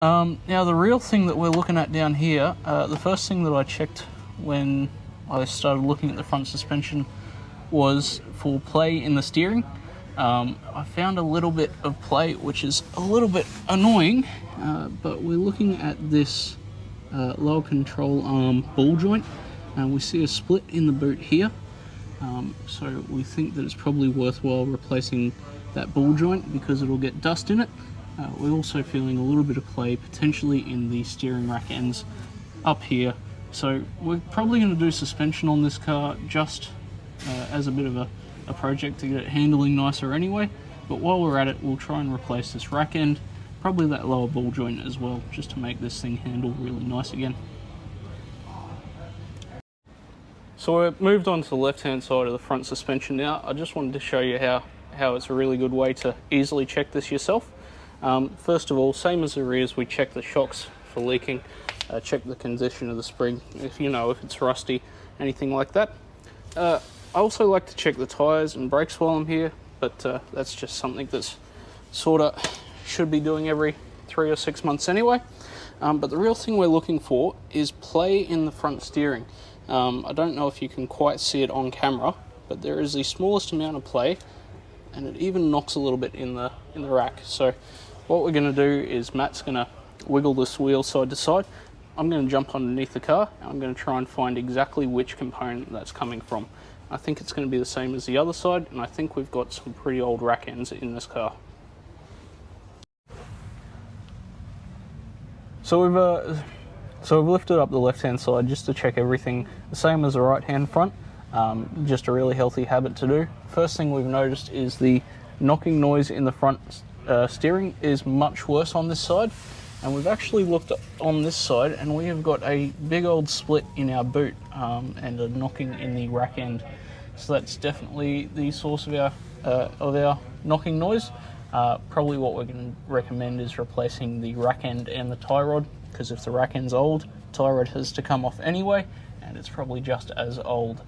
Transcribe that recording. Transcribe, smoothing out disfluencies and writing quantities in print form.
Now the real thing that we're looking at down here, the first thing that I checked when I started looking at the front suspension was for play in the steering. I found a little bit of play, which is a little bit annoying, but we're looking at this lower control arm ball joint, and we see a split in the boot here. So we think that it's probably worthwhile replacing that ball joint because it'll get dust in it. We're also feeling a little bit of play potentially in the steering rack ends up here. So we're probably going to do suspension on this car just as a bit of a project to get it handling nicer anyway. But while we're at it, we'll try and replace this rack end, probably that lower ball joint as well, just to make this thing handle really nice again. So we've moved on to the left-hand side of the front suspension now. I just wanted to show you how it's a really good way to easily check this yourself. First of all, same as the rears, we check the shocks for leaking, check the condition of the spring, if it's rusty, anything like that. I also like to check the tyres and brakes while I'm here, but that's just something that's sort of should be doing every 3 or 6 months anyway. But the real thing we're looking for is play in the front steering. I don't know if you can quite see it on camera, but there is the smallest amount of play, and it even knocks a little bit in the rack. So what we're going to do is Matt's going to wiggle this wheel side to side. I'm going to jump underneath the car, and I'm going to try and find exactly which component that's coming from. I think it's going to be the same as the other side, and I think we've got some pretty old rack ends in this car. So we've lifted up the left-hand side just to check everything the same as the right-hand front. Just a really healthy habit to do. First thing we've noticed is the knocking noise in the front steering is much worse on this side, and we've actually looked on this side and we have got a big old split in our boot and a knocking in the rack end. So that's definitely the source of our knocking noise. Probably what we're going to recommend is replacing the rack end and the tie rod, because if the rack end's old, tie rod has to come off anyway, and it's probably just as old.